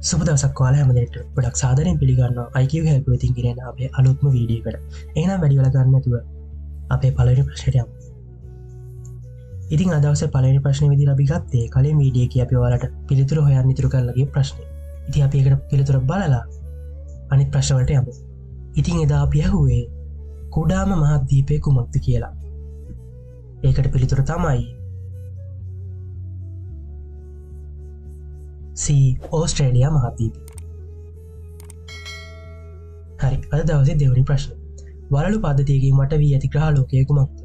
සුබ දවසක් ඔයාලා හැමදෙනාට ගොඩක් සාදරයෙන් පිළිගන්නවා IQ help with ඉංග්‍රීසියෙන් අපේ අලුත්ම වීඩියෝ එකට. එහෙනම් වැඩි වෙලා ගන්න නැතුව අපේ පළවෙනි ප්‍රශ්නයට යමු. ඉතින් අද දවසේ පළවෙනි ප්‍රශ්නේ විදිහට අපි ගත්තේ කලින් වීඩියෝ එකේ අපි ඔයාලට පිළිතුරු හොයන්න ඉතුරු කරලා ගිය ප්‍රශ්නේ. ඉතින් අපි ඒකට පිළිතුර බලලා අනිත් ප්‍රශ්න වලට යමු. ඉතින් එදා අපි අහුවේ කුඩාම මහද්වීපය කුමක්ද කියලා. ඒකට පිළිතුර තමයි C ඕස්ට්‍රේලියා මහද්වීපය. හරි. අද දවසේ දෙවෙනි ප්‍රශ්න. වලලු පද්ධතියකින් මට වී ඇති ග්‍රහලෝකය කුමක්ද?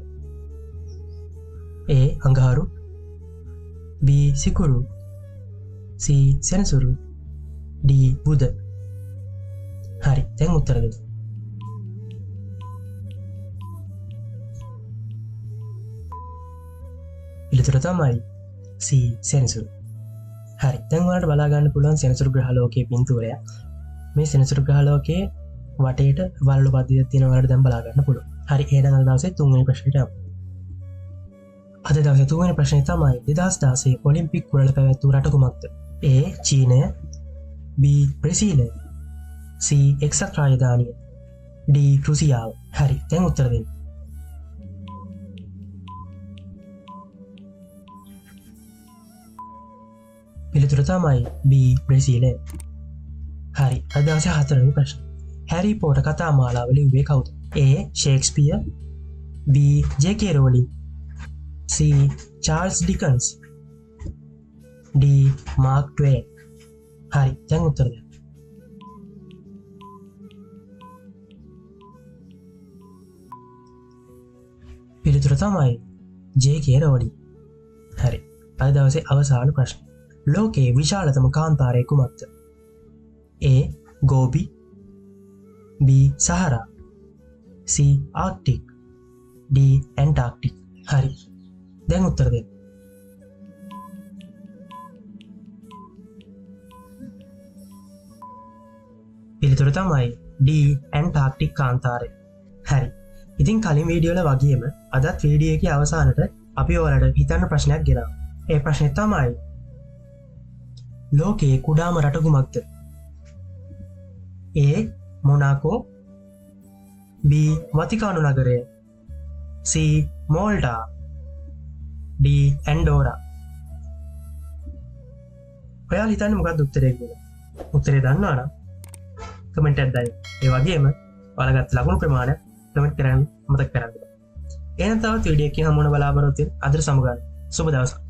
A අඟහරු, B Sikuru, C සෙනසුරු, D බුධ. හරි. දැන් උත්තර දෙන්න. පිළිතුර තමයි C සෙනසුරු. හරි. දැන් ඔයාලට බලා ගන්න පුළුවන් සෙනසුරු ග්‍රහලෝකයේ පින්තූරය. මේ සෙනසුරු ග්‍රහලෝකයේ වටේට වලලු පද්ධතියක් තියෙනවා. ඔයාලට දැන් බලා ගන්න පුළුවන්. හරි. එහෙනම් අද දවසේ තුන්වෙනි ප්‍රශ්නෙට යමු. අද දවසේ තුන්වෙනි ප්‍රශ්නේ තමයි 2016 ඔලිම්පික් කුලල පැවැත් වූ රට කුමක්ද? A චීනය, B බ්‍රසීලය, C එක්සත් රාජධානිය, D රුසියාව. හරි. දැන් උත්තර දෙන්න. පිළිතුර තමයි B බ්‍රසීලය. හරි. අද දවසේ හතරවෙනි ප්‍රශ්න. හැරි පොටර් කතා මාලාව ලිව්වේ කවුද? A Shakespeare, B J.K. Rowling, C Charles Dickens, D Mark Twain. හරි. දැන් උත්තර දෙන්න. පිළිතුර තමයි J.K. රෝලින්. හරි. අද දවසේ අවසාන ප්‍රශ්න. ලෝකයේ විශාලතම කාන්තාරය කුමක්ද? A gobi, B Sahara, C ආර්ක්ටික්, D ඇන්ටාර්ක්ටික්. හරි. දැන් උත්තර දෙන්න. පිළිතුර තමයි D ඇන්ටාර්ක්ටික් කාන්තාරය. හරි. ඉතින් කලින් වීඩියෝ වල වගේම අදත් වීඩියෝ එකේ අවසානට අපි ඔයාලට හිතන්න ප්‍රශ්නයක් ගෙනාවා. ඒ ප්‍රශ්නේ තමයි ලෝකයේ කුඩාම රට කුමක්ද? A මොනාකෝ, B වතිකානු නගරය, C මෝල්ඩා, D ඇන්ඩෝරා. ඔයාලා හිතන්නේ මොකක්ද උත්තරේ කියලා? උත්තරේ දන්නවා නම් කමෙන්ට් එකක් දාන්න. ඒ වගේම ඔයාලා ගත්ත ලකුණු ප්‍රමාණය කමෙන්ට් කරන්න මතක කරගන්න. එහෙනම් තවත් වීඩියෝ එකකින් හමු වෙන බලාපොරොත්තු වෙන අද සමගන්න. සුබ දවසක්.